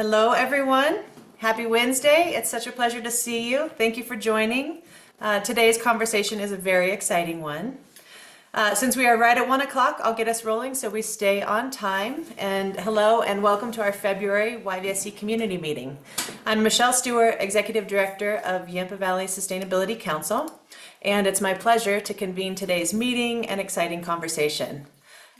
Hello, everyone. Happy Wednesday. It's such a pleasure to see you. Thank you for joining. Today's conversation is a very exciting one. Since we are right at 1 o'clock, I'll get us rolling so we stay on time. And hello and welcome to our February YVSC community meeting. I'm Michelle Stewart, Executive Director of Yampa Valley Sustainability Council, and it's my pleasure to convene today's meeting and exciting conversation.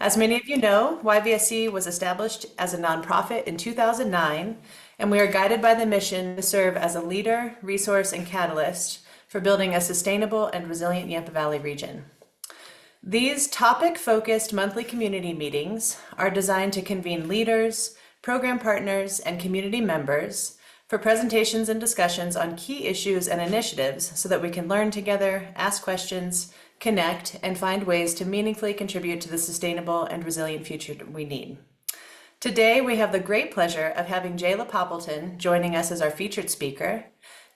As many of you know, YVSC was established as a nonprofit in 2009, and we are guided by the mission to serve as a leader, resource, and catalyst for building a sustainable and resilient Yampa Valley region. These topic-focused monthly community meetings are designed to convene leaders, program partners, and community members for presentations and discussions on key issues and initiatives so that we can learn together, ask questions, connect, and find ways to meaningfully contribute to the sustainable and resilient future we need. Today, we have the great pleasure of having Jayla Poppleton joining us as our featured speaker.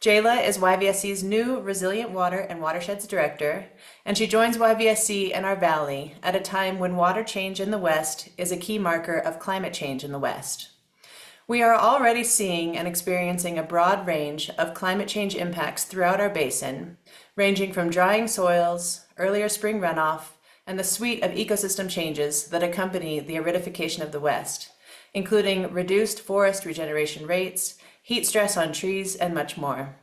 Jayla is YVSC's new Resilient Water and Watersheds Director, and she joins YVSC and our Valley at a time when water change in the West is a key marker of climate change in the West. We are already seeing and experiencing a broad range of climate change impacts throughout our basin, ranging from drying soils, earlier spring runoff, and the suite of ecosystem changes that accompany the aridification of the West, including reduced forest regeneration rates, heat stress on trees, and much more.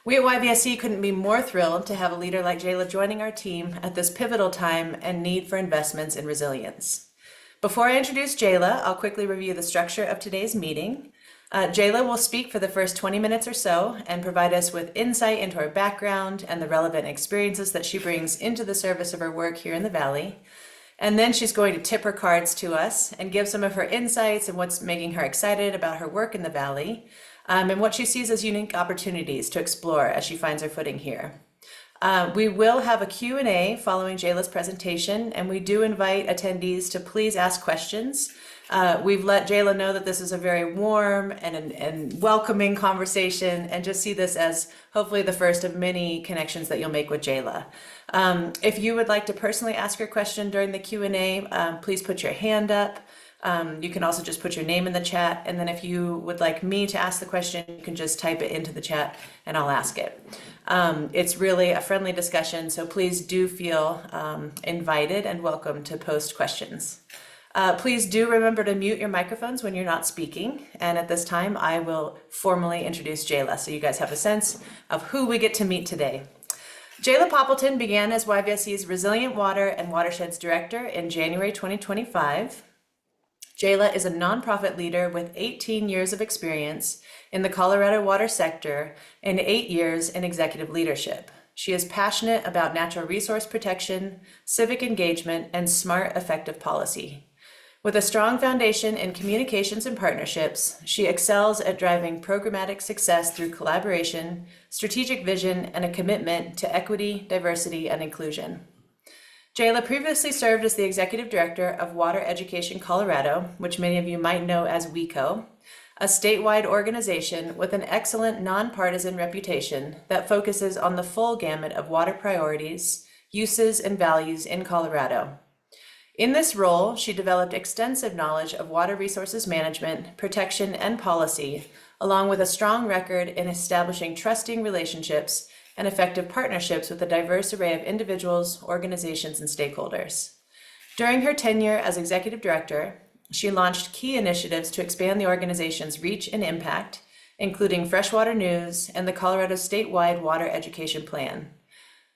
We at YVSC couldn't be more thrilled to have a leader like Jayla joining our team at this pivotal time and need for investments in resilience. Before I introduce Jayla, I'll quickly review the structure of today's meeting. Jayla will speak for the first 20 minutes or so and provide us with insight into her background and the relevant experiences that she brings into the service of her work here in the Valley. And then she's going to tip her cards to us and give some of her insights and what's making her excited about her work in the Valley, and what she sees as unique opportunities to explore as she finds her footing here. We will have a Q&A following Jayla's presentation, and we do invite attendees to please ask questions. We've let Jayla know that this is a very warm and welcoming conversation, and just see this as hopefully the first of many connections that you'll make with Jayla. If you would like to personally ask your question during the Q&A, please put your hand up. You can also just put your name in the chat, and then if you would like me to ask the question, you can just type it into the chat and I'll ask it. It's really a friendly discussion, so please do feel invited and welcome to post questions. Please do remember to mute your microphones when you're not speaking, and at this time I will formally introduce Jayla so you guys have a sense of who we get to meet today. Jayla Poppleton began as YVSC's Resilient Water and Watersheds Director in January 2025. Jayla is a nonprofit leader with 18 years of experience in the Colorado water sector and 8 years in executive leadership. She is passionate about natural resource protection, civic engagement, and smart, effective policy. With a strong foundation in communications and partnerships, she excels at driving programmatic success through collaboration, strategic vision, and a commitment to equity, diversity, and inclusion. Jayla previously served as the Executive Director of Water Education Colorado, which many of you might know as WECO, a statewide organization with an excellent nonpartisan reputation that focuses on the full gamut of water priorities, uses, and values in Colorado. In this role, she developed extensive knowledge of water resources management, protection, and policy, along with a strong record in establishing trusting relationships and effective partnerships with a diverse array of individuals, organizations, and stakeholders. During her tenure as Executive Director, she launched key initiatives to expand the organization's reach and impact, including Freshwater News and the Colorado Statewide Water Education Plan.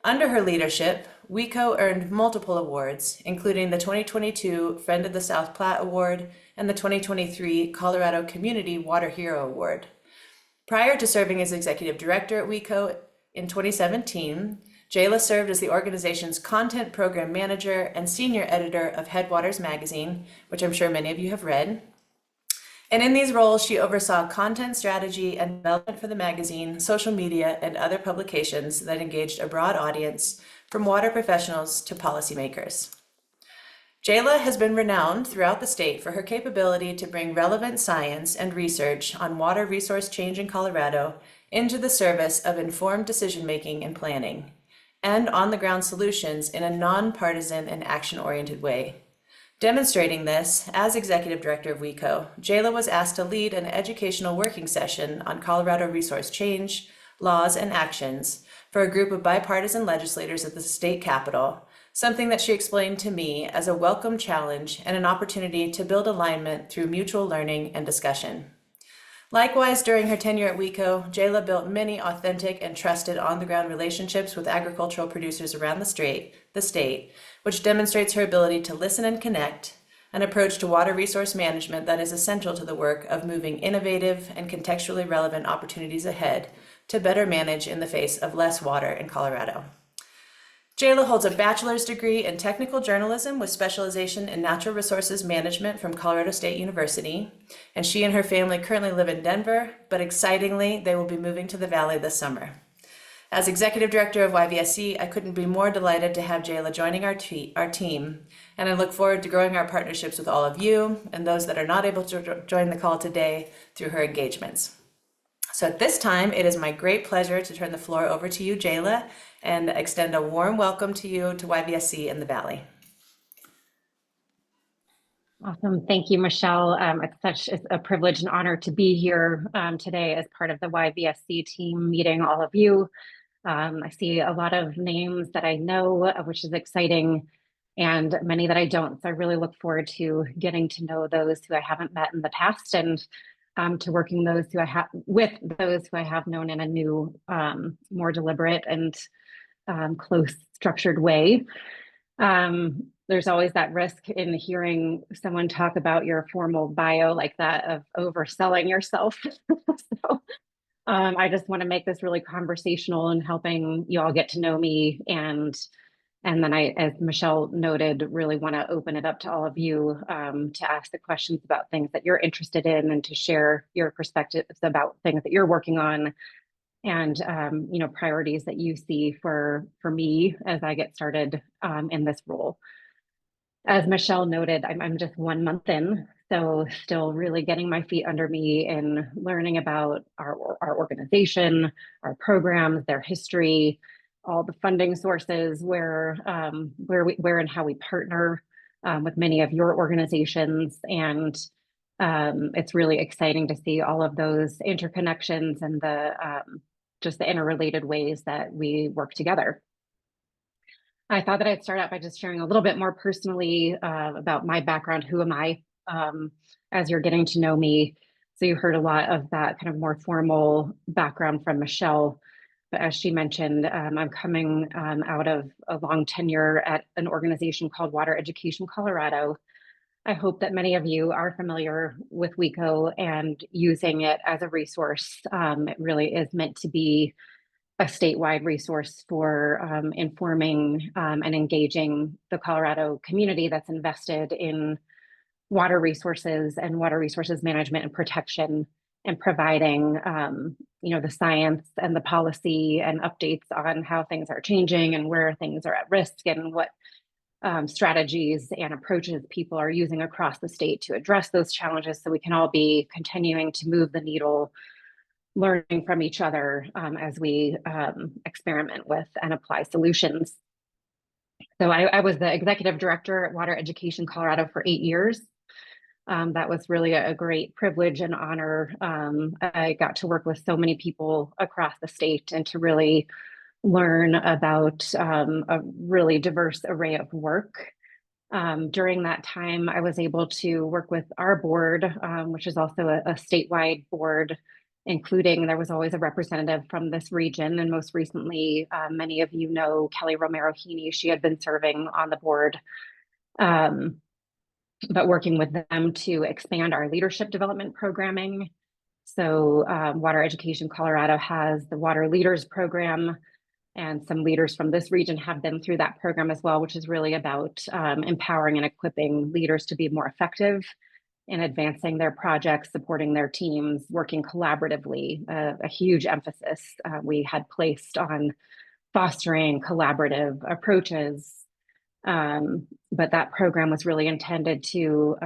Under her leadership, WECO earned multiple awards, including the 2022 Friend of the South Platte Award and the 2023 Colorado Community Water Hero Award. Prior to serving as Executive Director at WECO in 2017, Jayla served as the organization's content program manager and senior editor of Headwaters magazine, which I'm sure many of you have read. And in these roles, she oversaw content strategy and development for the magazine, social media, and other publications that engaged a broad audience, from water professionals to policymakers. Jayla has been renowned throughout the state for her capability to bring relevant science and research on water resource change in Colorado into the service of informed decision-making and planning, and on-the-ground solutions in a nonpartisan and action-oriented way. Demonstrating this, as Executive Director of WECO, Jayla was asked to lead an educational working session on Colorado resource change, laws, and actions for a group of bipartisan legislators at the state capitol, something that she explained to me as a welcome challenge and an opportunity to build alignment through mutual learning and discussion. Likewise, during her tenure at WECO, Jayla built many authentic and trusted on-the-ground relationships with agricultural producers around the state, which demonstrates her ability to listen and connect, an approach to water resource management that is essential to the work of moving innovative and contextually relevant opportunities ahead to better manage in the face of less water in Colorado. Jayla holds a bachelor's degree in technical journalism with specialization in natural resources management from Colorado State University, and she and her family currently live in Denver, but excitingly, they will be moving to the Valley this summer. As Executive Director of YVSC, I couldn't be more delighted to have Jayla joining our team, and I look forward to growing our partnerships with all of you and those that are not able to join the call today through her engagements. So at this time, it is my great pleasure to turn the floor over to you, Jayla, and extend a warm welcome to you to YVSC in the Valley. Awesome. Thank you, Michelle. It's such a privilege and honor to be here today as part of the YVSC team meeting all of you. I see a lot of names that I know, which is exciting, and many that I don't. So I really look forward to getting to know those who I haven't met in the past and to working with those who I have known in a new, more deliberate and close, structured way. There's always that risk in hearing someone talk about your formal bio like that of overselling yourself. So I just want to make this really conversational and helping you all get to know me. And then I, as Michelle noted, really want to open it up to all of you to ask the questions about things that you're interested in and to share your perspectives about things that you're working on and priorities that you see for me as I get started in this role. As Michelle noted, I'm just 1 month in, so still really getting my feet under me and learning about our organization, our programs, their history, all the funding sources, where and how we partner with many of your organizations, and it's really exciting to see all of those interconnections and just the interrelated ways that we work together. I thought that I'd start out by just sharing a little bit more personally about my background. Who am I? As you're getting to know me. So you heard a lot of that kind of more formal background from Michelle. But as she mentioned, I'm coming out of a long tenure at an organization called Water Education Colorado. I hope that many of you are familiar with WECO and using it as a resource. It really is meant to be a statewide resource for informing and engaging the Colorado community that's invested in water resources and water resources management and protection, and providing the science and the policy and updates on how things are changing and where things are at risk and what strategies and approaches people are using across the state to address those challenges, so we can all be continuing to move the needle, learning from each other as we experiment with and apply solutions. So I was the executive director at Water Education Colorado for 8 years. That was really a great privilege and honor. I got to work with so many people across the state and to really learn about a really diverse array of work. During that time, I was able to work with our board, which is also a statewide board, including there was always a representative from this region. And most recently, many of you know Kelly Romero-Heaney. She had been serving on the board, but working with them to expand our leadership development programming. So Water Education Colorado has the Water Leaders Program, and some leaders from this region have been through that program as well, which is really about empowering and equipping leaders to be more effective in advancing their projects, supporting their teams, working collaboratively. A huge emphasis we had placed on fostering collaborative approaches. But that program was really intended to,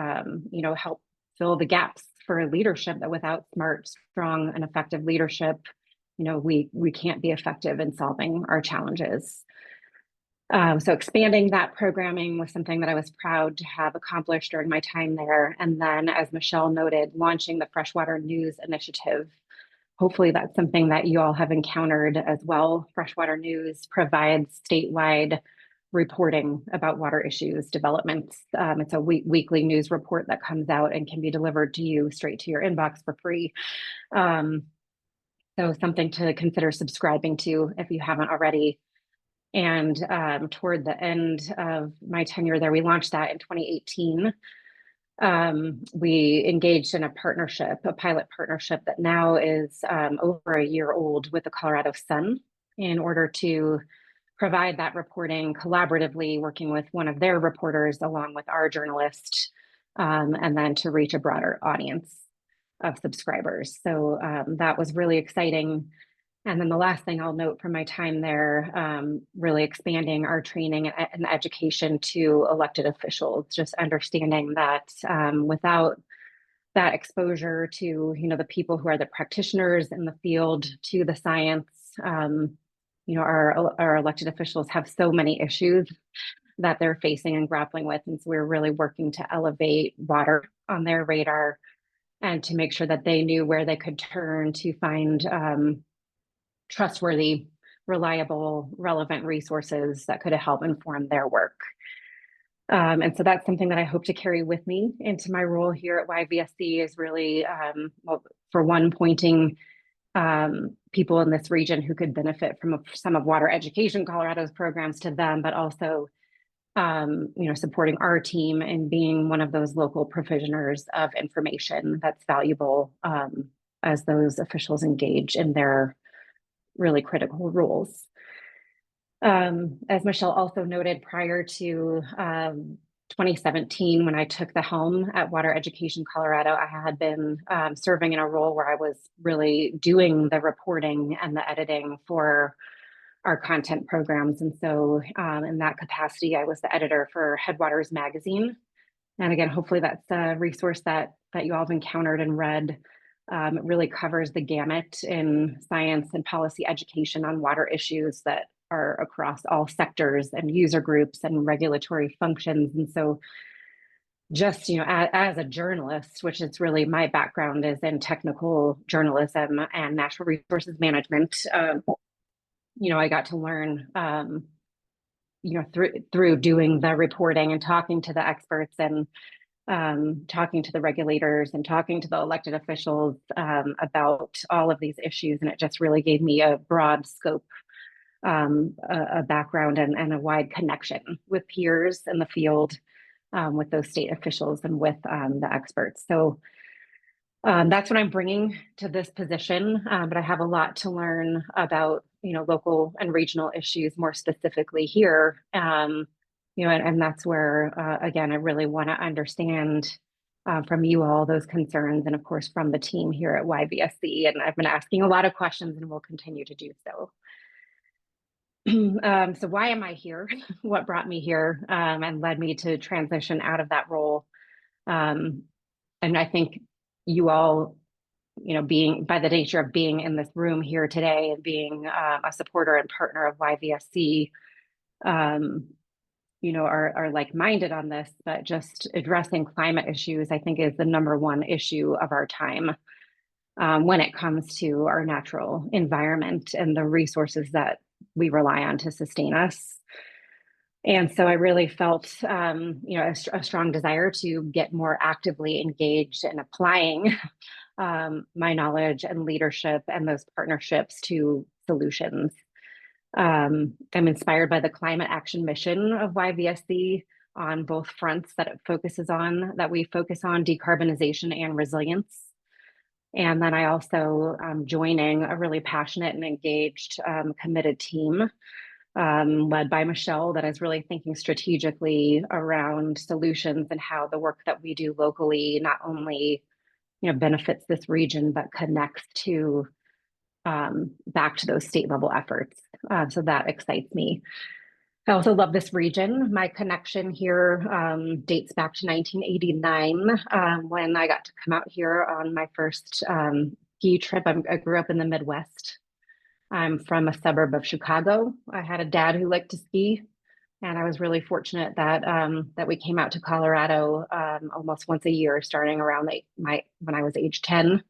help fill the gaps for leadership, that without smart, strong, and effective leadership, we can't be effective in solving our challenges. So expanding that programming was something that I was proud to have accomplished during my time there. And then, as Michelle noted, launching the Freshwater News Initiative. Hopefully that's something that you all have encountered as well. Freshwater News provides statewide reporting about water issues, developments. It's a weekly news report that comes out and can be delivered to you straight to your inbox for free. So something to consider subscribing to if you haven't already. And toward the end of my tenure there, we launched that in 2018. We engaged in a partnership, a pilot partnership that now is over a year old with the Colorado Sun in order to provide that reporting collaboratively, working with one of their reporters along with our journalist, and then to reach a broader audience of subscribers. So that was really exciting. And then the last thing I'll note from my time there, really expanding our training and education to elected officials, just understanding that without that exposure to, the people who are the practitioners in the field, to the science, our elected officials have so many issues that they're facing and grappling with. And so we're really working to elevate water on their radar and to make sure that they knew where they could turn to find trustworthy, reliable, relevant resources that could help inform their work. And so that's something that I hope to carry with me into my role here at YVSC is really, for one, pointing people in this region who could benefit from some of Water Education Colorado's programs to them, but also, supporting our team and being one of those local provisioners of information that's valuable as those officials engage in their really critical roles. As Michelle also noted, prior to 2017, when I took the helm at Water Education Colorado, I had been serving in a role where I was really doing the reporting and the editing for our content programs. And so in that capacity, I was the editor for Headwaters Magazine. And again, hopefully that's a resource that you all have encountered and read. It really covers the gamut in science and policy education on water issues that are across all sectors and user groups and regulatory functions. And so just, as a journalist, which is really my background is in technical journalism and natural resources management, I got to learn, through doing the reporting and talking to the experts and talking to the regulators and talking to the elected officials about all of these issues. And it just really gave me a broad scope, a background and a wide connection with peers in the field, with those state officials and with the experts. So that's what I'm bringing to this position. But I have a lot to learn about, local and regional issues more specifically here. And that's where, again, I really want to understand from you all those concerns and of course from the team here at YVSC. And I've been asking a lot of questions and will continue to do so. So why am I here? What brought me here and led me to transition out of that role? And I think you all, being by the nature of being in this room here today and being a supporter and partner of YVSC, are like-minded on this, but just addressing climate issues, I think, is the number one issue of our time when it comes to our natural environment and the resources that we rely on to sustain us. And so I really felt, a strong desire to get more actively engaged in applying my knowledge and leadership and those partnerships to solutions. I'm inspired by the climate action mission of YVSC on both fronts that we focus on decarbonization and resilience. And then I also am joining a really passionate and engaged, committed team led by Michelle that is really thinking strategically around solutions and how the work that we do locally not only benefits this region, but connects to back to those state level efforts. So that excites me. I also love this region. My connection here dates back to 1989 when I got to come out here on my first ski trip. I grew up in the Midwest. I'm from a suburb of Chicago. I had a dad who liked to ski. And I was really fortunate that that we came out to Colorado almost once a year, starting around when I was age 10.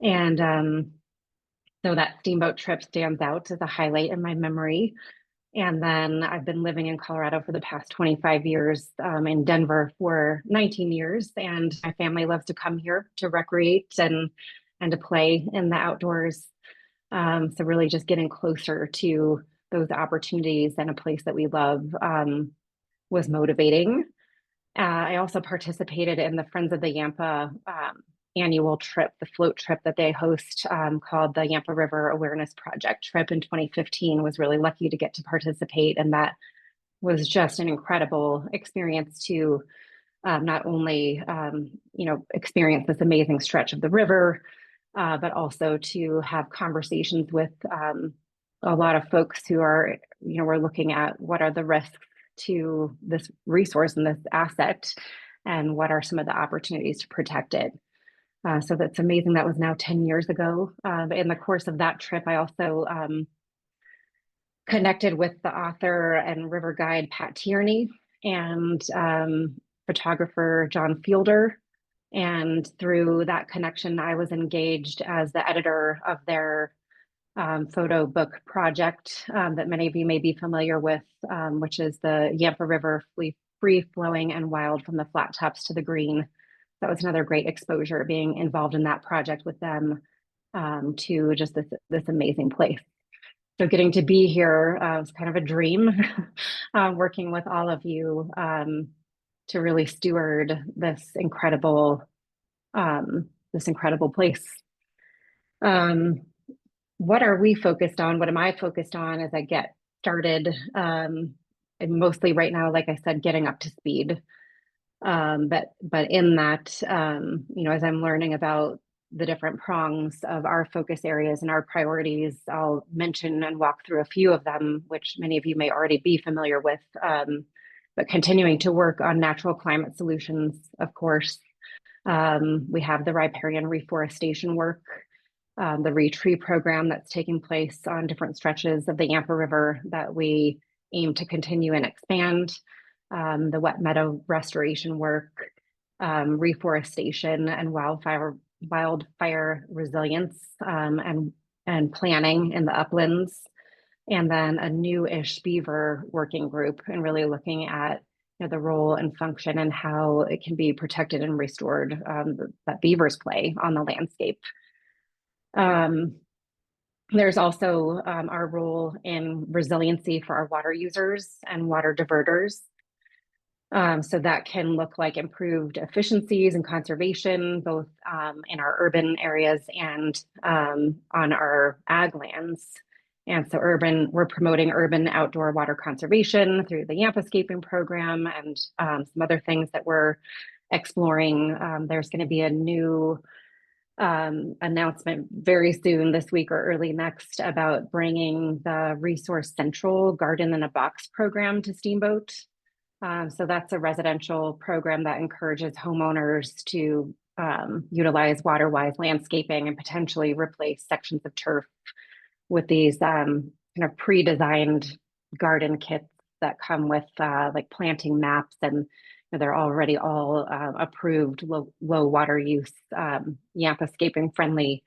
And so that steamboat trip stands out as a highlight in my memory. And then I've been living in Colorado for the past 25 years, in Denver for 19 years. And my family loves to come here to recreate and to play in the outdoors. So really just getting closer to those opportunities and a place that we love was motivating. I also participated in the Friends of the Yampa annual trip, the float trip that they host, called the Yampa River Awareness Project trip in 2015. Was really lucky to get to participate, and that was just an incredible experience to not only experience this amazing stretch of the river, but also to have conversations with a lot of folks who are, we're looking at what are the risks to this resource and this asset, and what are some of the opportunities to protect it. So that's amazing. That was now 10 years ago. In the course of that trip, I also connected with the author and river guide Pat Tierney and photographer John Fielder. And through that connection, I was engaged as the editor of their photo book project that many of you may be familiar with, which is the Yampa River Free Flowing and Wild from the Flat Tops to the Green. That was another great exposure, being involved in that project with them, to just this amazing place. So getting to be here was kind of a dream, working with all of you to really steward this incredible place. What are we focused on? What am I focused on as I get started? And mostly right now, like I said, getting up to speed. But in that, as I'm learning about the different prongs of our focus areas and our priorities, I'll mention and walk through a few of them, which many of you may already be familiar with, but continuing to work on natural climate solutions, of course. We have the riparian reforestation work, the retree program that's taking place on different stretches of the Yampa River that we aim to continue and expand. The wet meadow restoration work, reforestation and wildfire resilience, and planning in the uplands, and then a new-ish beaver working group, and really looking at the role and function and how it can be protected and restored, that beavers play on the landscape. There's also our role in resiliency for our water users and water diverters. So that can look like improved efficiencies and conservation, both in our urban areas and on our ag lands. And so we're promoting urban outdoor water conservation through the Yampascaping program and some other things that we're exploring. There's going to be a new announcement very soon this week or early next about bringing the Resource Central Garden in a Box program to Steamboat. So that's a residential program that encourages homeowners to utilize water-wise landscaping and potentially replace sections of turf with these kind of pre-designed garden kits that come with like planting maps, and they're already all approved low water use, Yampascaping friendly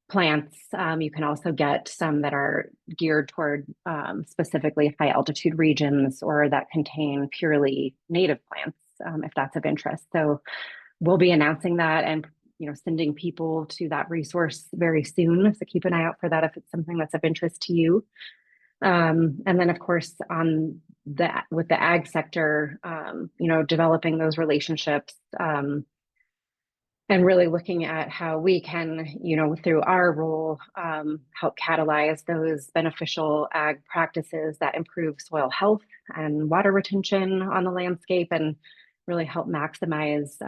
plants. You can also get some that are geared toward specifically high altitude regions, or that contain purely native plants, if that's of interest. So we'll be announcing that and sending people to that resource very soon. So keep an eye out for that if it's something that's of interest to you. And then of course with the ag sector, developing those relationships, and really looking at how we can, through our role, help catalyze those beneficial ag practices that improve soil health and water retention on the landscape, and really help maximize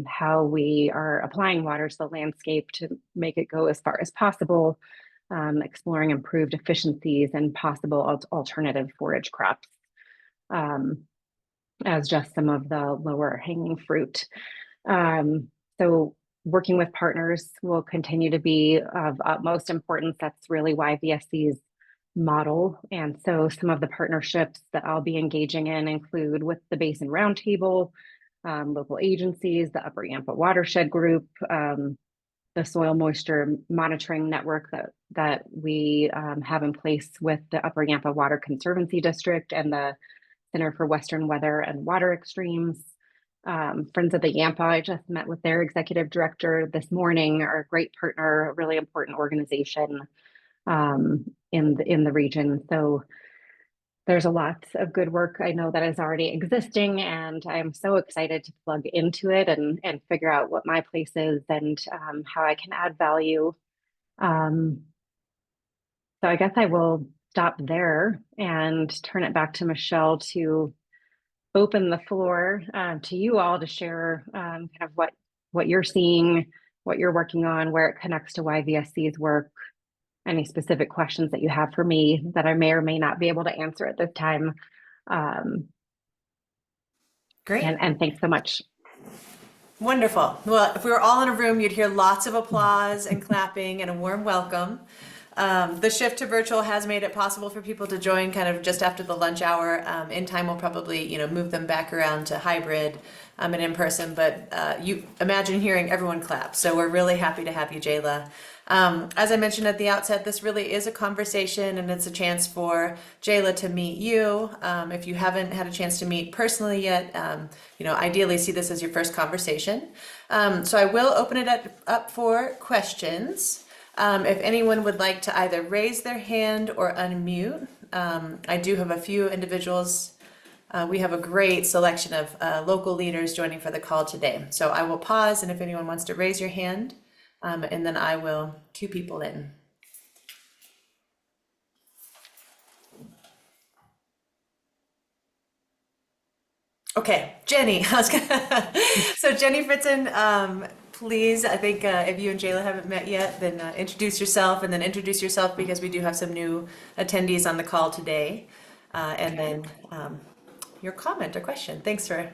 how we are applying water to the landscape to make it go as far as possible, exploring improved efficiencies and possible alternative forage crops, as just some of the lower hanging fruit. So working with partners will continue to be of utmost importance. That's really YVSC's model. And so some of the partnerships that I'll be engaging in include with the Basin Roundtable, local agencies, the Upper Yampa Watershed Group, the soil moisture monitoring network that we have in place with the Upper Yampa Water Conservancy District and the Center for Western Weather and Water Extremes. Friends of the Yampa, I just met with their executive director this morning, are a great partner, a really important organization in the region. So there's a lot of good work I know that is already existing, and I'm so excited to plug into it and figure out what my place is and how I can add value. So I guess I will stop there and turn it back to Michelle to open the floor to you all to share kind of what you're seeing, what you're working on, where it connects to YVSC's work, any specific questions that you have for me that I may or may not be able to answer at this time. Great. And thanks so much. Wonderful. Well, if we were all in a room, you'd hear lots of applause and clapping and a warm welcome. The shift to virtual has made it possible for people to join kind of just after the lunch hour. In time, we'll probably, move them back around to hybrid and in person, but you imagine hearing everyone clap. So we're really happy to have you, Jayla. As I mentioned at the outset, this really is a conversation, and it's a chance for Jayla to meet you. If you haven't had a chance to meet personally yet, ideally see this as your first conversation. So I will open it up for questions. If anyone would like to either raise their hand or unmute, I do have a few individuals. We have a great selection of local leaders joining for the call today. So I will pause, and if anyone wants to raise your hand, and then I will cue people in. Okay, Jenny. So Jenny Fritzen, please, I think if you and Jayla haven't met yet, then introduce yourself, and then introduce yourself because we do have some new attendees on the call today. And then your comment or question. Thanks for...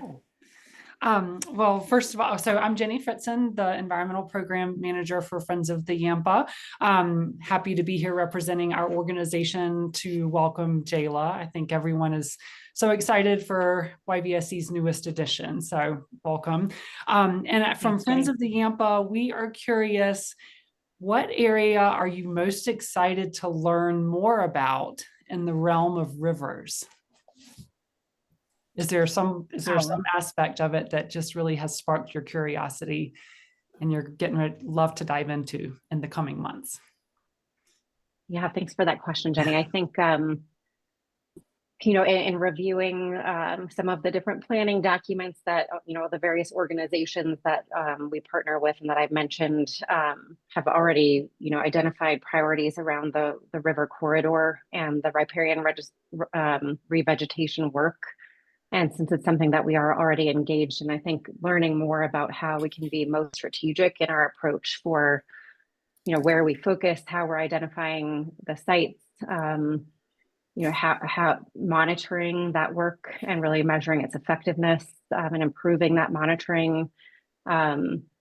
Well, first of all, so I'm Jenny Fritzen, the Environmental Program Manager for Friends of the Yampa. Happy to be here representing our organization to welcome Jayla. I think everyone is so excited for YVSC's newest edition, so welcome. And from Friends of the Yampa, we are curious, what area are you most excited to learn more about in the realm of rivers? Is there some aspect of it that just really has sparked your curiosity and you're love to dive into in the coming months? Yeah, thanks for that question, Jenny. I think, in reviewing some of the different planning documents that, the various organizations that we partner with and that I've mentioned have already, identified priorities around the river corridor and the riparian revegetation work. And since it's something that we are already engaged in, I think learning more about how we can be most strategic in our approach for, where we focus, how we're identifying the sites, how monitoring that work and really measuring its effectiveness and improving that monitoring,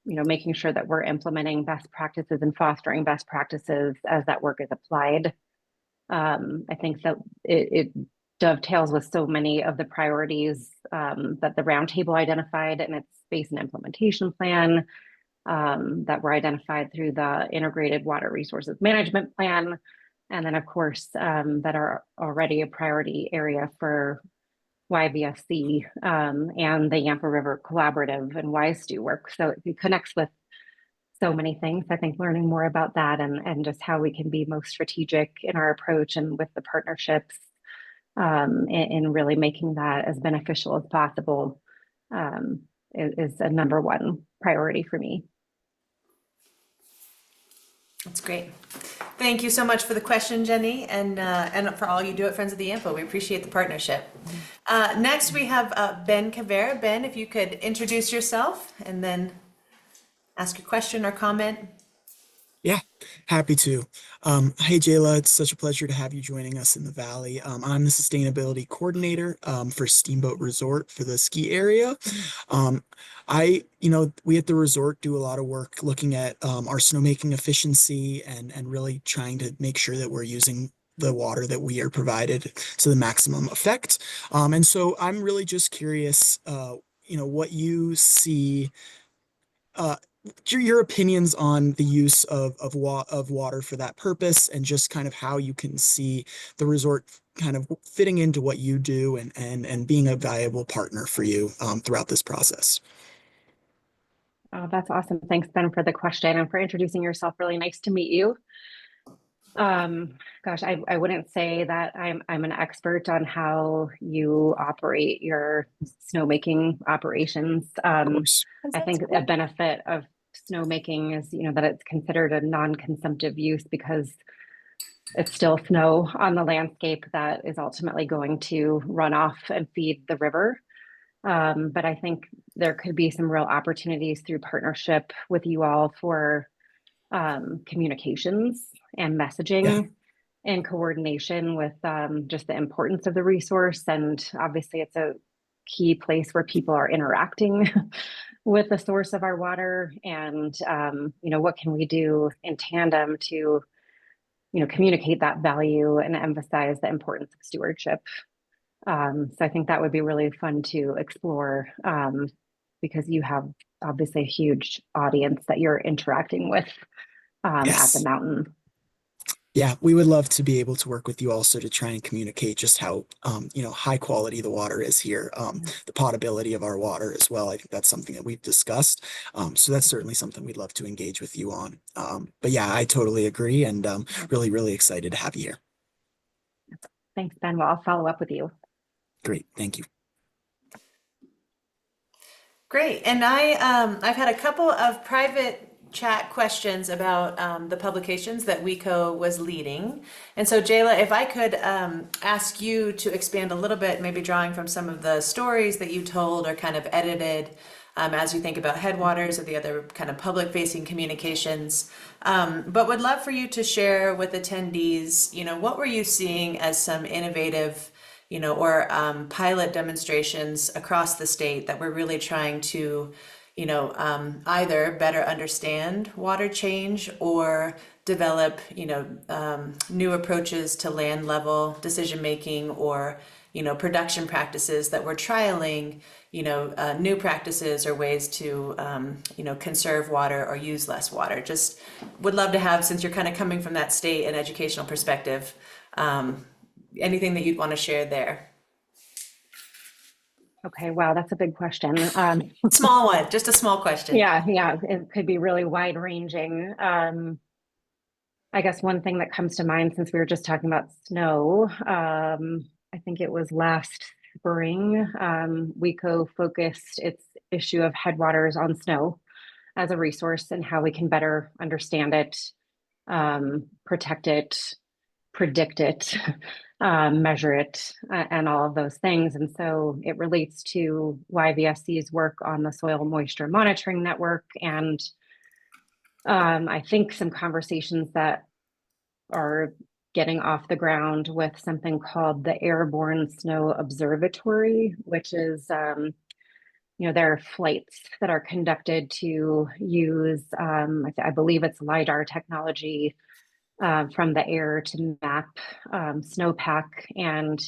making sure that we're implementing best practices and fostering best practices as that work is applied. I think that it dovetails with so many of the priorities that the roundtable identified in its basin implementation plan that were identified through the integrated water resources management plan. And then of course, that are already a priority area for YVSC and the Yampa River Collaborative and YSTU work. So it connects with so many things. I think learning more about that and just how we can be most strategic in our approach and with the partnerships in really making that as beneficial as possible is a number one priority for me. That's great. Thank you so much for the question, Jenny, and for all you do at Friends of the Yampa. We appreciate the partnership. Next, we have Ben Cavera. Ben, if you could introduce yourself and then ask a question or comment. Yeah, happy to. Hey, Jayla, it's such a pleasure to have you joining us in the Valley. I'm the Sustainability Coordinator for Steamboat Resort for the ski area. We at the resort do a lot of work looking at our snowmaking efficiency and really trying to make sure that we're using the water that we are provided to the maximum effect. And so I'm really just curious, what you see, uh, your opinions on the use of water for that purpose, and just kind of how you can see the resort kind of fitting into what you do, and being a valuable partner for you throughout this process. Oh, that's awesome. Thanks, Ben, for the question and for introducing yourself. Really nice to meet you. Gosh, I wouldn't say that I'm an expert on how you operate your snowmaking operations. Of course. I think a benefit of snowmaking is, that it's considered a non-consumptive use because it's still snow on the landscape that is ultimately going to run off and feed the river. But I think there could be some real opportunities through partnership with you all for communications and messaging and coordination with just the importance of the resource. And obviously it's a key place where people are interacting with the source of our water. And, what can we do in tandem to, communicate that value and emphasize the importance of stewardship. So I think that would be really fun to explore because you have obviously a huge audience that you're interacting with at the Yes. mountain. Yeah, we would love to be able to work with you also to try and communicate just how, high quality the water is here, the potability of our water as well. I think that's something that we've discussed. So that's certainly something we'd love to engage with you on. But yeah, I totally agree, and really, really excited to have you here. Thanks, Ben. Well, I'll follow up with you. Great, thank you. Great. And I've had a couple of private chat questions about the publications that WECO was leading. And so, Jayla, if I could ask you to expand a little bit, maybe drawing from some of the stories that you told or kind of edited as you think about Headwaters or the other kind of public-facing communications. But would love for you to share with attendees, what were you seeing as some innovative or pilot demonstrations across the state that we're really trying to, either better understand water change or develop, new approaches to land level decision making, or, production practices that we're trialing, new practices or ways to, conserve water or use less water. Just would love to have, since you're kind of coming from that state and educational perspective, anything that you'd want to share there? Okay, wow, that's a big question. Small one, just a small question. Yeah, it could be really wide ranging. I guess one thing that comes to mind, since we were just talking about snow, I think it was last spring, WECO focused its issue of Headwaters on snow as a resource and how we can better understand it, protect it, predict it, measure it, and all of those things. And so it relates to YVSC's work on the soil moisture monitoring network. And I think some conversations that are getting off the ground with something called the Airborne Snow Observatory, which is, there are flights that are conducted to use, I believe it's LiDAR technology from the air to map snowpack and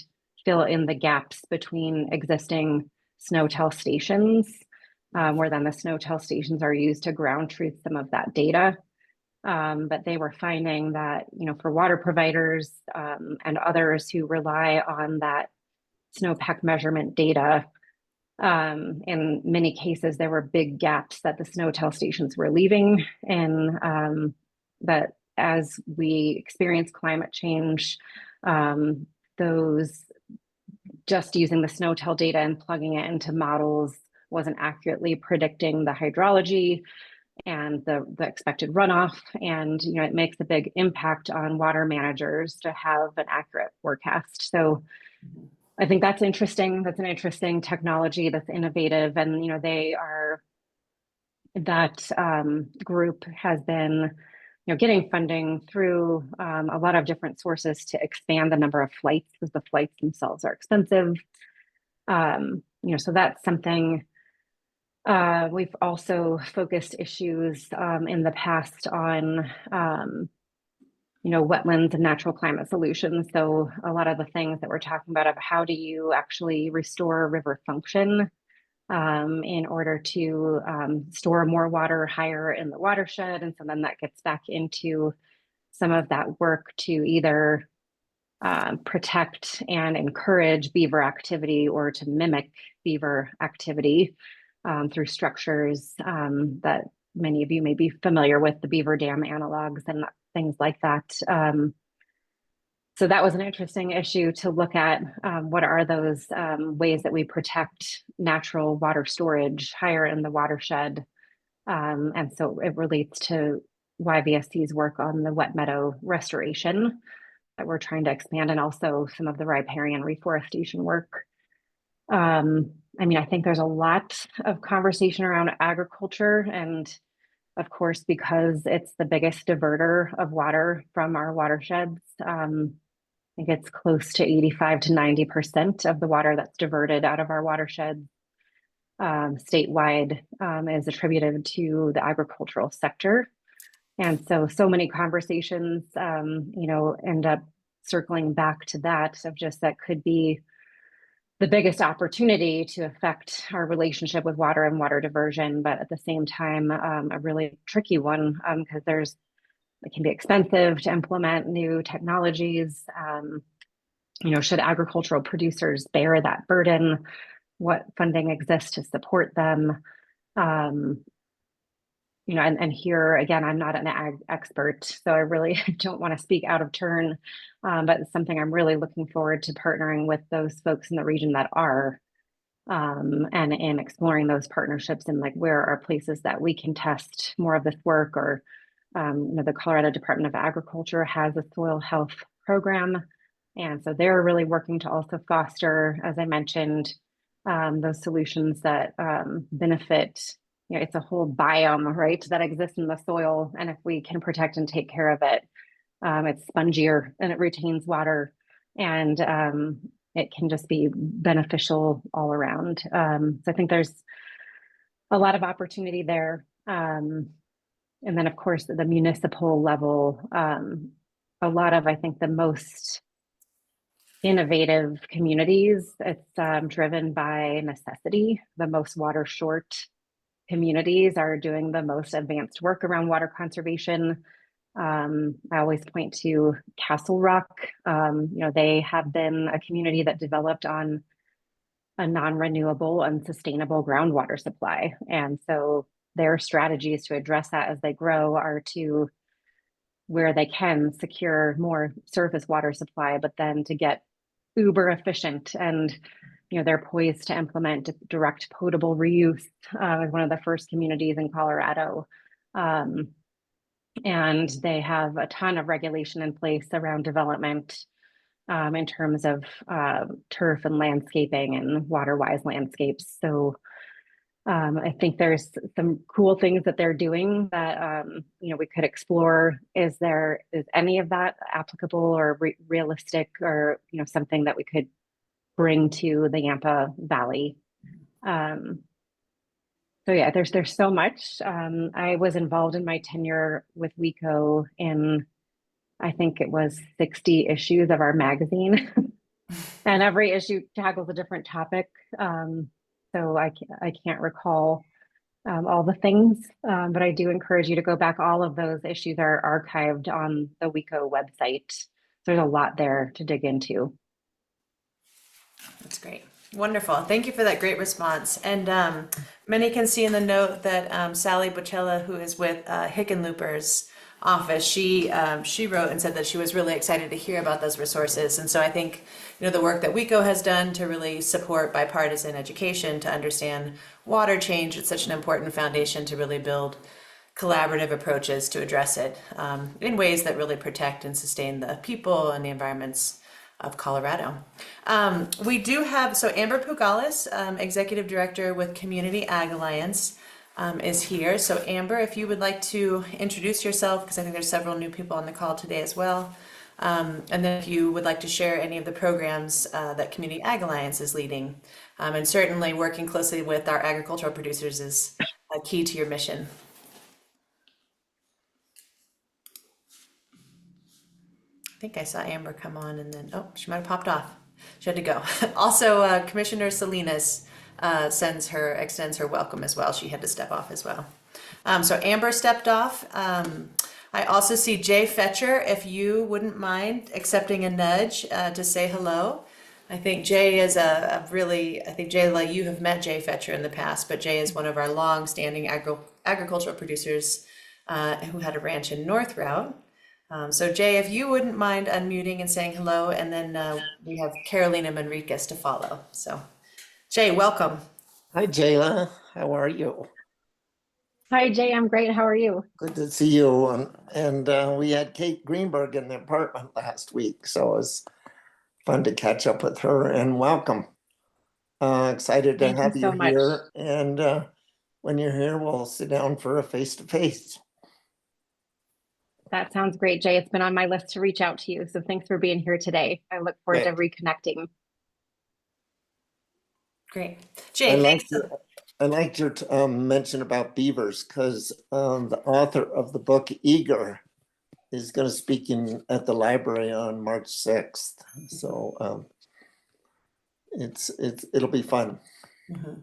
fill in the gaps between existing SNOTEL stations, where then the SNOTEL stations are used to ground truth some of that data. But they were finding that, for water providers and others who rely on that snowpack measurement data, in many cases, there were big gaps that the SNOTEL stations were leaving, and that as we experience climate change, those just using the SNOTEL data and plugging it into models wasn't accurately predicting the hydrology and the expected runoff. And, it makes a big impact on water managers to have an accurate forecast. So I think that's interesting. That's an interesting technology that's innovative. And, that group has been getting funding through a lot of different sources to expand the number of flights, because the flights themselves are expensive. So that's something. We've also focused issues in the past on wetlands and natural climate solutions. So a lot of the things that we're talking about of how do you actually restore river function in order to store more water higher in the watershed. And so then that gets back into some of that work to either protect and encourage beaver activity or to mimic beaver activity through structures that many of you may be familiar with, the beaver dam analogs and things like that. So that was an interesting issue to look at. What are those ways that we protect natural water storage higher in the watershed? And so it relates to YVSC's work on the wet meadow restoration that we're trying to expand, and also some of the riparian reforestation work. I think there's a lot of conversation around agriculture, and of course, because it's the biggest diverter of water from our watersheds, I think it's close to 85 to 90% of the water that's diverted out of our watersheds statewide is attributed to the agricultural sector. And so many conversations, end up circling back to that of just that could be the biggest opportunity to affect our relationship with water and water diversion, but at the same time, a really tricky one because it can be expensive to implement new technologies. Should agricultural producers bear that burden? What funding exists to support them? And here again, I'm not an ag expert, so I really don't want to speak out of turn, but it's something I'm really looking forward to partnering with those folks in the region that are, and in exploring those partnerships and like where are places that we can test more of this work. Or the Colorado Department of Agriculture has a soil health program, and so they're really working to also foster, as I mentioned, those solutions that benefit. It's a whole biome, right, that exists in the soil. And if we can protect and take care of it, it's spongier and it retains water, and it can just be beneficial all around. So I think there's a lot of opportunity there. And then, of course, at the municipal level, a lot of, I think, the most innovative communities, it's driven by necessity. The most water short communities are doing the most advanced work around water conservation. I always point to Castle Rock. They have been a community that developed on a non-renewable and sustainable groundwater supply. And so their strategies to address that as they grow are to, where they can, secure more surface water supply, but then to get uber efficient. And they're poised to implement direct potable reuse as one of the first communities in Colorado. And they have a ton of regulation in place around development in terms of turf and landscaping and water-wise landscapes. So I think there's some cool things that they're doing that we could explore. Is any of that applicable or realistic, or something that we could bring to the Yampa Valley? So yeah, there's so much. I was involved in my tenure with WECO in, I think it was 60 issues of our magazine, and every issue tackles a different topic. So I can't recall all the things, but I do encourage you to go back. All of those issues are archived on the WECO website. There's a lot there to dig into. That's great. Wonderful. Thank you for that great response. And many can see in the note that Sally Bocella, who is with Hickenlooper's office, she wrote and said that she was really excited to hear about those resources. And so I think, the work that WECO has done to really support bipartisan education, to understand water change, it's such an important foundation to really build collaborative approaches to address it in ways that really protect and sustain the people and the environments of Colorado. We do have, so Amber Pugalis, Executive Director with Community Ag Alliance, is here. So Amber, if you would like to introduce yourself, because I think there's several new people on the call today as well. And then if you would like to share any of the programs that Community Ag Alliance is leading. And certainly working closely with our agricultural producers is key to your mission. I think I saw Amber come on and then, oh, she might have popped off. She had to go. Also, Commissioner Salinas extends her welcome as well. She had to step off as well. So Amber stepped off. I also see Jay Fetcher, if you wouldn't mind accepting a nudge to say hello. I think Jay is I think Jayla, you have met Jay Fetcher in the past, but Jay is one of our long-standing agricultural producers who had a ranch in North Route. So Jay, if you wouldn't mind unmuting and saying hello, and then we have Carolina Manriquez to follow. So Jay, welcome. Hi, Jayla. How are you? Hi, Jay. I'm great. How are you? Good to see you. And we had Kate Greenberg in the apartment last week, so it was fun to catch up with her. And welcome. Excited to Thank you have you so much. here. And when you're here, we'll sit down for a face-to-face. That sounds great, Jay. It's been on my list to reach out to you. So thanks for being here today. I look forward to reconnecting. Great. Jay, I liked your mention about beavers, because the author of the book, Eager, is going to speak at the library on March 6th. So it'll be fun. Mm-hmm.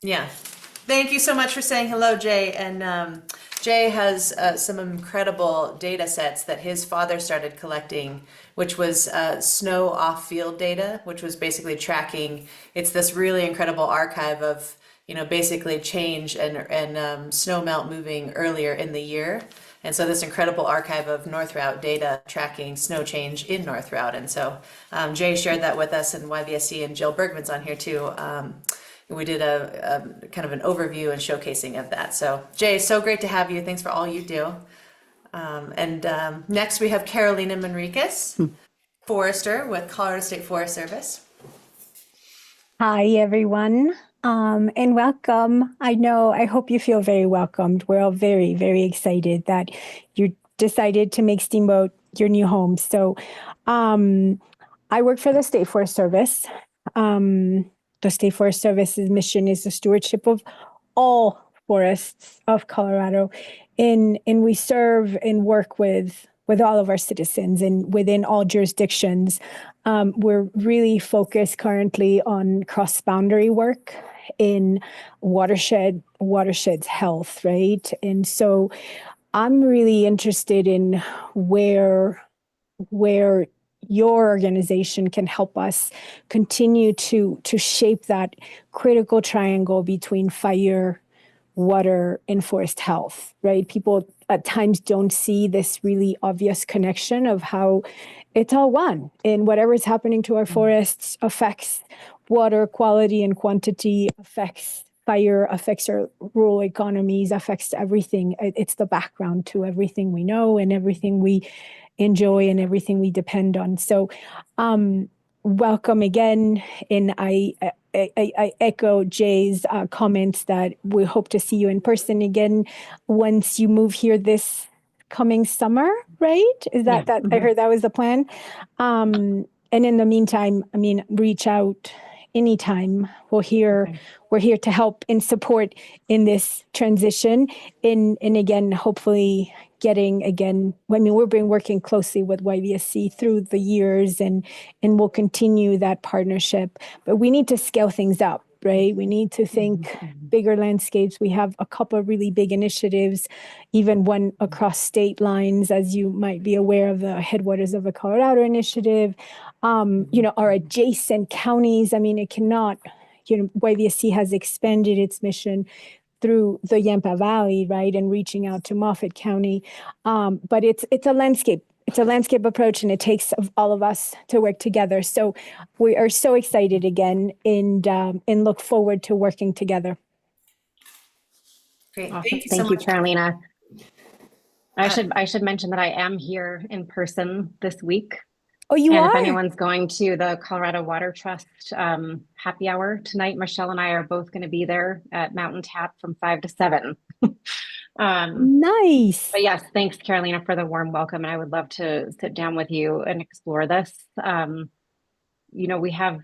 Yeah. Thank you so much for saying hello, Jay. And Jay has some incredible data sets that his father started collecting, which was snow off-field data, which was basically tracking. It's this really incredible archive of, basically change and snow melt moving earlier in the year. And so this incredible archive of North Route data tracking snow change in North Route. And so Jay shared that with us, and YVSC, and Jill Bergman's on here too. We did a kind of an overview and showcasing of that. So Jay, so great to have you. Thanks for all you do. Next we have Carolina Manriquez, forester with Colorado State Forest Service. Hi, everyone, and welcome. I hope you feel very welcomed. We're all very, very excited that you decided to make Steamboat your new home. So I work for the State Forest Service. The State Forest Service's mission is the stewardship of all forests of Colorado, and we serve and work with all of our citizens and within all jurisdictions. We're really focused currently on cross-boundary work in watersheds health, right? And so I'm really interested in where your organization can help us continue to shape that critical triangle between fire, water, and forest health, right? People at times don't see this really obvious connection of how it's all one, and whatever is happening to our forests affects water quality and quantity, affects fire, affects our rural economies, affects everything. It's the background to everything we know and everything we enjoy and everything we depend on. So welcome again. And I echo Jay's comments that we hope to see you in person again once you move here this coming summer, right? Is that I heard that was the plan. And in the meantime, reach out anytime. We're here to help and support in this transition. And again, hopefully we've been working closely with YVSC through the years, and we'll continue that partnership. But we need to scale things up, right? We need to think bigger landscapes. We have a couple of really big initiatives, even one across state lines, as you might be aware of the Headwaters of the Colorado initiative. Our adjacent counties. It cannot, YVSC has expanded its mission through the Yampa Valley, right, and reaching out to Moffat County. But it's a landscape. It's a landscape approach, and it takes all of us to work together. So we are so excited again, and look forward to working together. Great. Awesome. Thank you so much, Carolina. I should mention that I am here in person this week. Oh, you are? If anyone's going to the Colorado Water Trust happy hour tonight, Michelle and I are both going to be there at Mountain Tap from 5 to 7. Nice. But yes, thanks, Carolina, for the warm welcome. And I would love to sit down with you and explore this. We have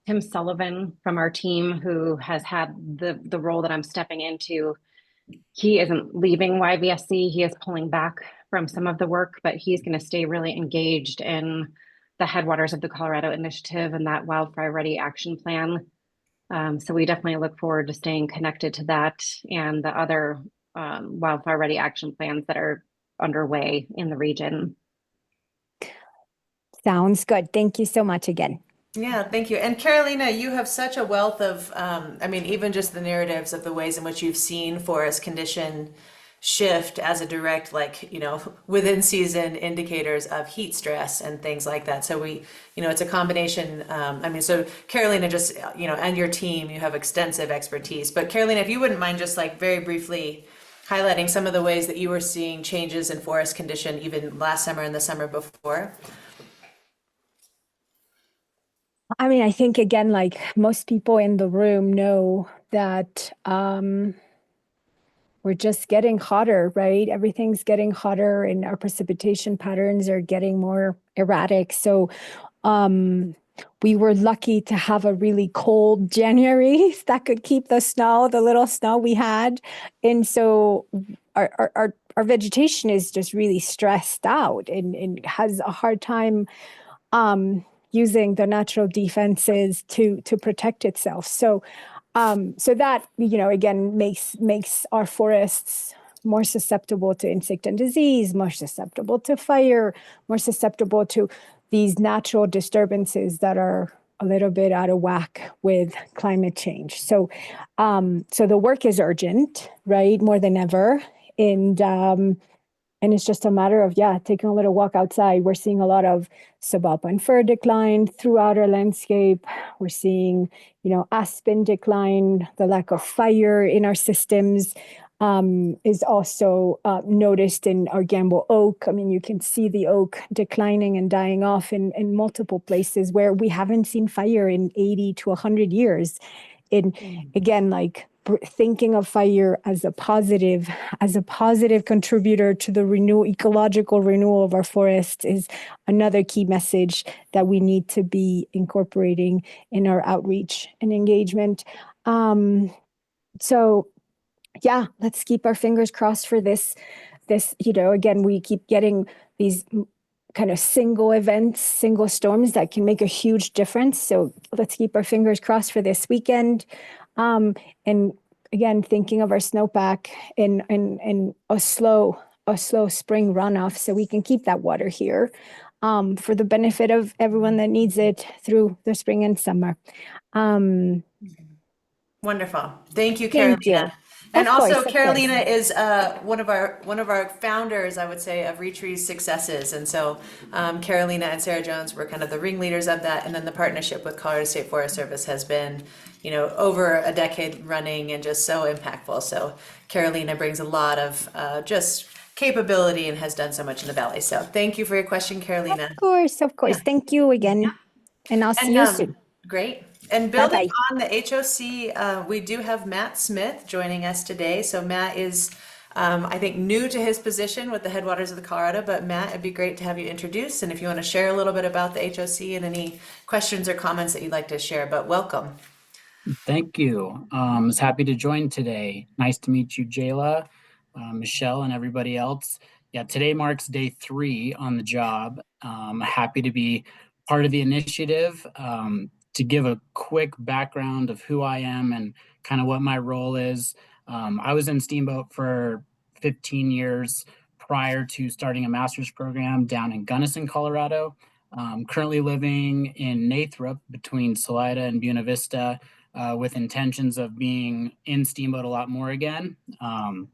Tim Sullivan from our team who has had the role that I'm stepping into. He isn't leaving YVSC. He is pulling back from some of the work, but he's going to stay really engaged in the Headwaters of the Colorado Initiative and that Wildfire Ready Action Plan. So we definitely look forward to staying connected to that and the other Wildfire Ready Action Plans that are underway in the region. Sounds good. Thank you so much again. Yeah, thank you. And Carolina, you have such a wealth of, I mean, even just the narratives of the ways in which you've seen forest condition shift as a direct, like, within season indicators of heat stress and things like that. So it's a combination. So Carolina, just, and your team, you have extensive expertise. But Carolina, if you wouldn't mind just like very briefly highlighting some of the ways that you were seeing changes in forest condition even last summer and the summer before. I mean, I think again, like most people in the room know that we're just getting hotter, right? Everything's getting hotter and our precipitation patterns are getting more erratic. So we were lucky to have a really cold January that could keep the little snow we had. And so our vegetation is just really stressed out and has a hard time using the natural defenses to protect itself. So that, again, makes our forests more susceptible to insect and disease, more susceptible to fire, more susceptible to these natural disturbances that are a little bit out of whack with climate change. So the work is urgent, right? More than ever. And it's just a matter of, taking a little walk outside. We're seeing a lot of subalpine fir decline throughout our landscape. We're seeing, aspen decline. The lack of fire in our systems is also noticed in our Gamble oak. I mean, you can see the oak declining and dying off in multiple places where we haven't seen fire in 80 to 100 years. And again, like thinking of fire as a positive contributor to the ecological renewal of our forests is another key message that we need to be incorporating in our outreach and engagement. Let's keep our fingers crossed for this, again, we keep getting these kind of single events, single storms that can make a huge difference. So let's keep our fingers crossed for this weekend. And again, thinking of our snowpack in a slow spring runoff so we can keep that water here for the benefit of everyone that needs it through the spring and summer. Wonderful. Thank you, Thank Carolina. you. And Of also, course, of Carolina course. is one of our founders, I would say, of Retree's successes. And so Carolina and Sarah Jones were kind of the ringleaders of that. And then the partnership with Colorado State Forest Service has been, over a decade running and just so impactful. So Carolina brings a lot of just capability and has done so much in the Valley. So thank you for your question, Carolina. Of course. Yeah. Thank you again. And I'll see you soon. Great. And building Bye-bye. on the HOC, we do have Matt Smith joining us today. So Matt is, I think, new to his position with the Headwaters of the Colorado, but Matt, it'd be great to have you introduced. And if you want to share a little bit about the HOC and any questions or comments that you'd like to share, but welcome. Thank you. I was happy to join today. Nice to meet you, Jayla, Michelle, and everybody else. Yeah, today marks day 3 on the job. Happy to be part of the initiative. To give a quick background of who I am and kind of what my role is. I was in Steamboat for 15 years prior to starting a master's program down in Gunnison, Colorado. Currently living in Nathrop between Salida and Buena Vista with intentions of being in Steamboat a lot more again. I'm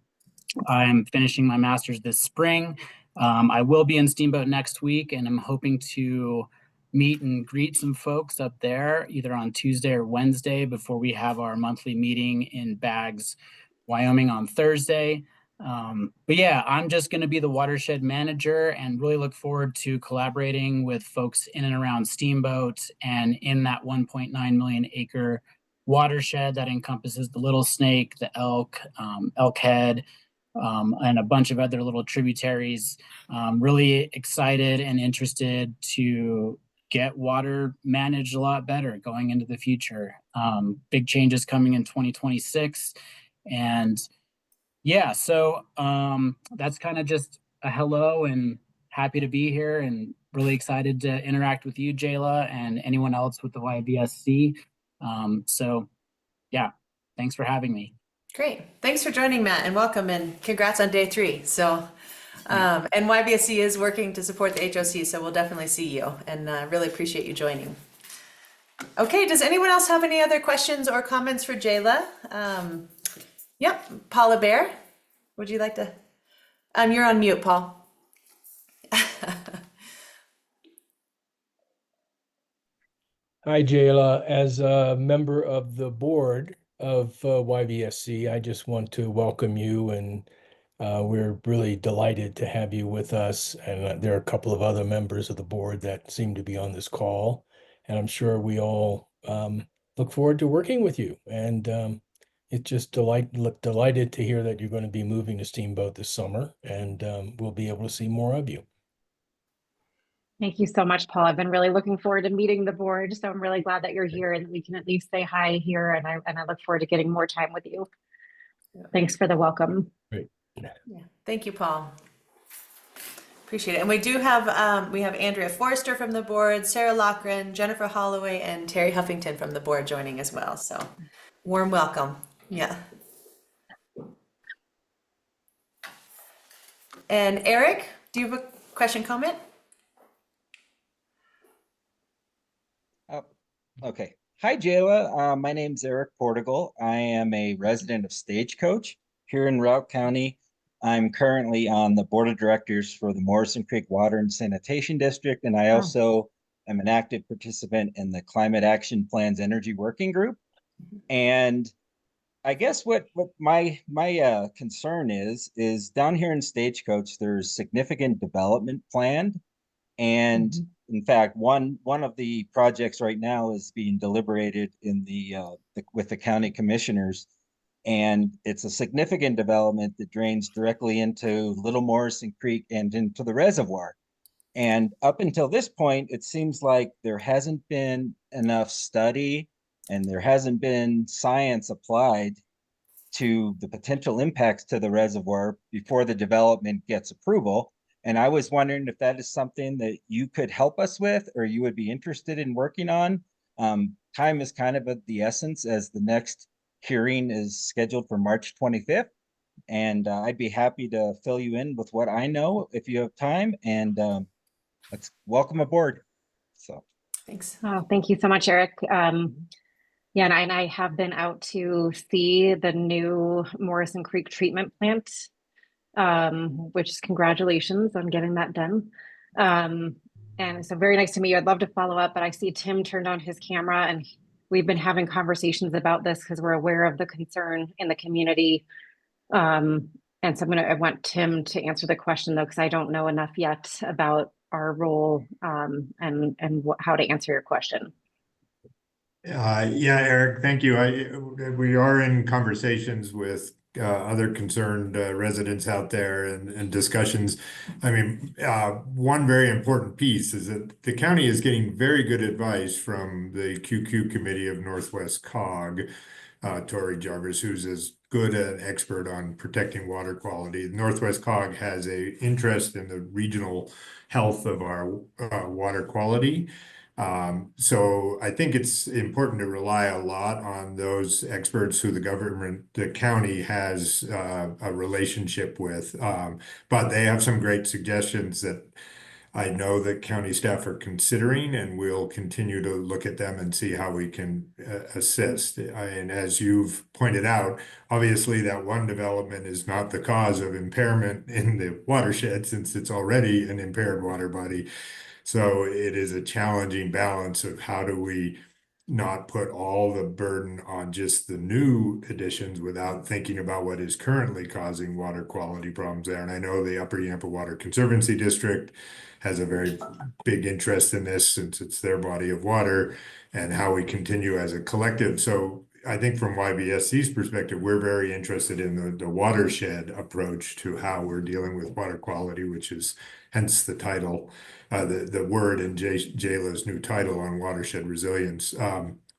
finishing my master's this spring. I will be in Steamboat next week, and I'm hoping to meet and greet some folks up there either on Tuesday or Wednesday before we have our monthly meeting in Baggs, Wyoming on Thursday. But yeah, I'm just going to be the watershed manager and really look forward to collaborating with folks in and around Steamboat and in that 1.9 million acre watershed that encompasses the Little Snake, the Elk, Elk Head, and a bunch of other little tributaries. Really excited and interested to get water managed a lot better going into the future. Big changes coming in 2026. And yeah, so that's kind of just a hello and happy to be here and really excited to interact with you, Jayla, and anyone else with the YVSC. So yeah, thanks for having me. Great. Thanks for joining, Matt, and welcome, and congrats on day 3. So, and YVSC is working to support the HOC, so we'll definitely see you, and really appreciate you joining. Okay, does anyone else have any other questions or comments for Jayla? Yep, Paula Bear, would you like to? You're on mute, Paul. Hi, Jayla. As a member of the board of YVSC, I just want to welcome you, and we're really delighted to have you with us. And there are a couple of other members of the board that seem to be on this call, and I'm sure we all look forward to working with you. And it's just delighted to hear that you're going to be moving to Steamboat this summer, and we'll be able to see more of you. Thank you so much, Paul. I've been really looking forward to meeting the board, so I'm really glad that you're here and we can at least say hi here. And I look forward to getting more time with you. Thanks for the welcome. Great. Yeah, thank you, Paul. Appreciate it. And we do have Andrea Forrester from the board, Sarah Lochran, Jennifer Holloway, and Terry Huffington from the board joining as well. So warm welcome. Yeah. And Eric, do you have a question, comment? Okay. Hi, Jayla. My name's Eric Portugal. I am a resident of Stagecoach here in Routt County. I'm currently on the board of directors for the Morrison Creek Water and Sanitation District, and I also am an active participant in the Climate Action Plan's Energy Working Group. And I guess what my concern is down here in Stagecoach, there's significant development planned. And in fact, one of the projects right now is being deliberated in with the county commissioners, and it's a significant development that drains directly into Little Morrison Creek and into the reservoir. And up until this point, it seems like there hasn't been enough study and there hasn't been science applied to the potential impacts to the reservoir before the development gets approval. And I was wondering if that is something that you could help us with, or you would be interested in working on. Time is kind of the essence, as the next hearing is scheduled for March 25th. And I'd be happy to fill you in with what I know if you have time. And let's welcome aboard. So Thanks. Oh, thank you so much, Eric. Yeah, and I have been out to see the new Morrison Creek treatment plant, which is congratulations on getting that done. And so very nice to meet you. I'd love to follow up, but I see Tim turned on his camera, and we've been having conversations about this because we're aware of the concern in the community. And so I want Tim to answer the question though, because I don't know enough yet about our role and how to answer your question. Yeah, Eric, thank you. We are in conversations with other concerned residents out there and discussions. I mean, one very important piece is that the county is getting very good advice from the QQ Committee of Northwest Cog, Tori Jarvis, who's as good an expert on protecting water quality. Northwest Cog has an interest in the regional health of our water quality. So I think it's important to rely a lot on those experts who the county has a relationship with. But they have some great suggestions that I know that county staff are considering, and we'll continue to look at them and see how we can assist. And as you've pointed out, obviously that one development is not the cause of impairment in the watershed, since it's already an impaired water body. So it is a challenging balance of how do we not put all the burden on just the new additions without thinking about what is currently causing water quality problems there. And I know the Upper Yampa Water Conservancy District has a very big interest in this, since it's their body of water, and how we continue as a collective. So I think from YVSC's perspective, we're very interested in the watershed approach to how we're dealing with water quality, which is hence the title, the word in Jayla's new title on watershed resilience.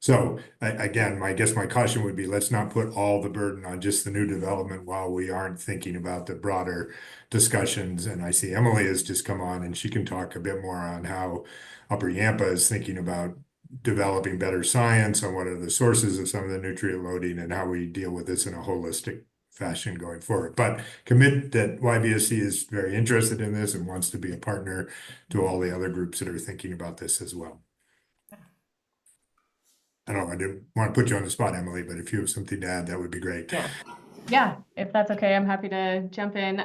So again, I guess my caution would be, let's not put all the burden on just the new development while we aren't thinking about the broader discussions. And I see Emily has just come on and she can talk a bit more on how Upper Yampa is thinking about developing better science on what are the sources of some of the nutrient loading and how we deal with this in a holistic fashion going forward. But commit that YVSC is very interested in this and wants to be a partner to all the other groups that are thinking about this as well. I don't know, I didn't want to put you on the spot, Emily, but if you have something to add, that would be great. Yeah, if that's okay, I'm happy to jump in.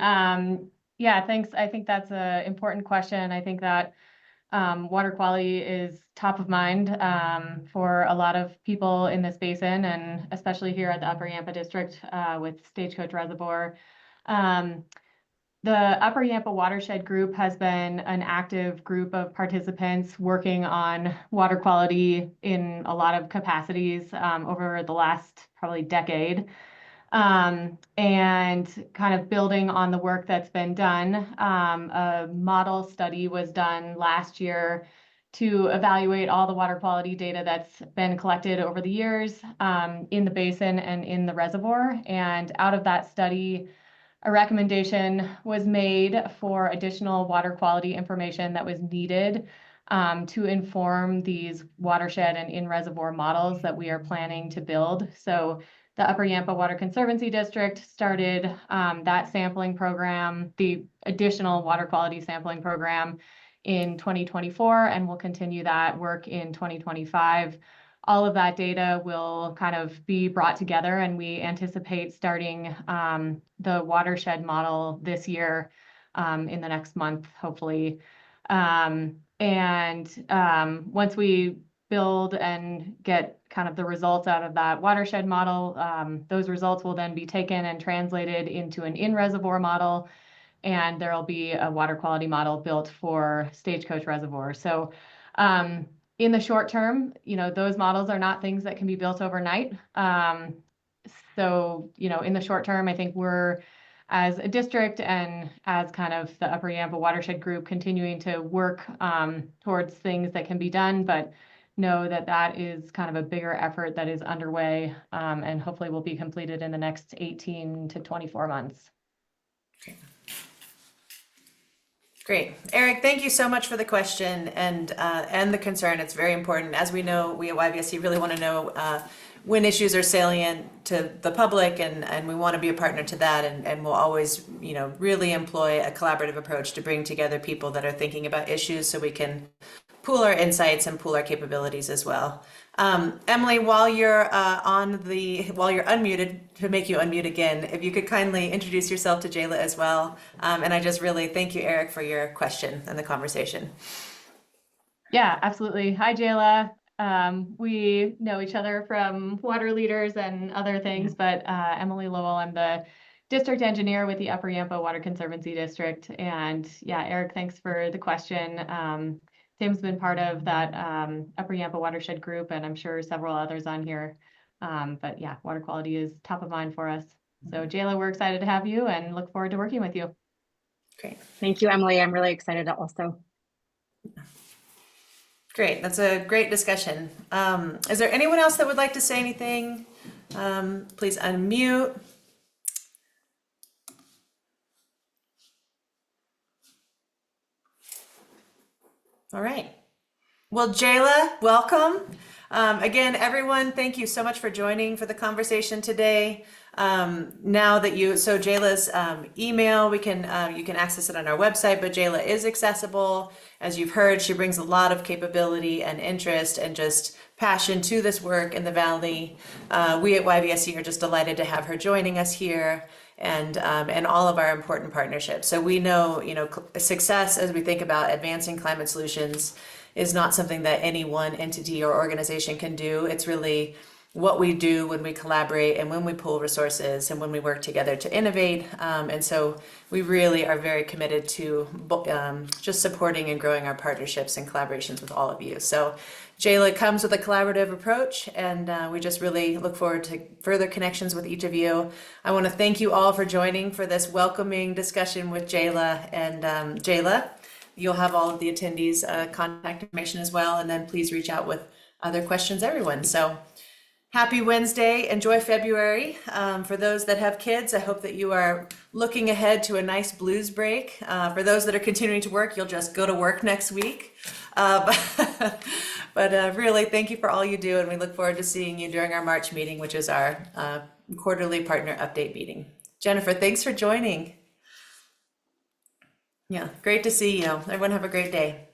Yeah, thanks. I think that's an important question. I think that water quality is top of mind for a lot of people in this basin, and especially here at the Upper Yampa District with Stagecoach Reservoir. The Upper Yampa Watershed Group has been an active group of participants working on water quality in a lot of capacities over the last probably decade. And kind of building on the work that's been done, a model study was done last year to evaluate all the water quality data that's been collected over the years in the basin and in the reservoir. And out of that study, a recommendation was made for additional water quality information that was needed to inform these watershed and in-reservoir models that we are planning to build. So the Upper Yampa Water Conservancy District started that sampling program, the additional water quality sampling program in 2024, and we'll continue that work in 2025. All of that data will kind of be brought together, and we anticipate starting the watershed model this year in the next month, hopefully. Once we build and get kind of the results out of that watershed model, those results will then be taken and translated into an in-reservoir model, and there will be a water quality model built for Stagecoach Reservoir. So in the short term, those models are not things that can be built overnight. So, in the short term, I think we're, as a district and as kind of the Upper Yampa Watershed Group, continuing to work towards things that can be done, but know that that is kind of a bigger effort that is underway and hopefully will be completed in the next 18 to 24 months. Great. Eric, thank you so much for the question and the concern. It's very important. As we know, we at YVSC really want to know when issues are salient to the public, and we want to be a partner to that, and we'll always, really employ a collaborative approach to bring together people that are thinking about issues so we can pool our insights and pool our capabilities as well. Emily, while you're unmuted, to make you unmute again, if you could kindly introduce yourself to Jayla as well. And I just really thank you, Eric, for your question and the conversation. Yeah, absolutely. Hi, Jayla. We know each other from water leaders and other things, but Emily Lowell, I'm the district engineer with the Upper Yampa Water Conservancy District. And yeah, Eric, thanks for the question. Tim's been part of that Upper Yampa Watershed Group, and I'm sure several others on here. But yeah, water quality is top of mind for us. So Jayla, we're excited to have you and look forward to working with you. Great. Thank you, Emily. I'm really excited also. Great. That's a great discussion. Is there anyone else that would like to say anything? Please unmute. All right. Well, Jayla, welcome. Again, everyone, thank you so much for joining for the conversation today. Now that so Jayla's email, you can access it on our website, but Jayla is accessible. As you've heard, she brings a lot of capability and interest and just passion to this work in the Valley. We at YVSC are just delighted to have her joining us here, and all of our important partnerships. So we know, success as we think about advancing climate solutions is not something that any one entity or organization can do. It's really what we do when we collaborate and when we pool resources and when we work together to innovate. And so we really are very committed to just supporting and growing our partnerships and collaborations with all of you. So Jayla comes with a collaborative approach, and we just really look forward to further connections with each of you. I want to thank you all for joining for this welcoming discussion with Jayla. And Jayla, you'll have all of the attendees' contact information as well, and then please reach out with other questions, everyone. So happy Wednesday. Enjoy February. For those that have kids, I hope that you are looking ahead to a nice blues break. For those that are continuing to work, you'll just go to work next week. But really, thank you for all you do, and we look forward to seeing you during our March meeting, which is our quarterly partner update meeting. Jennifer, thanks for joining. Yeah, great to see you. Everyone have a great day.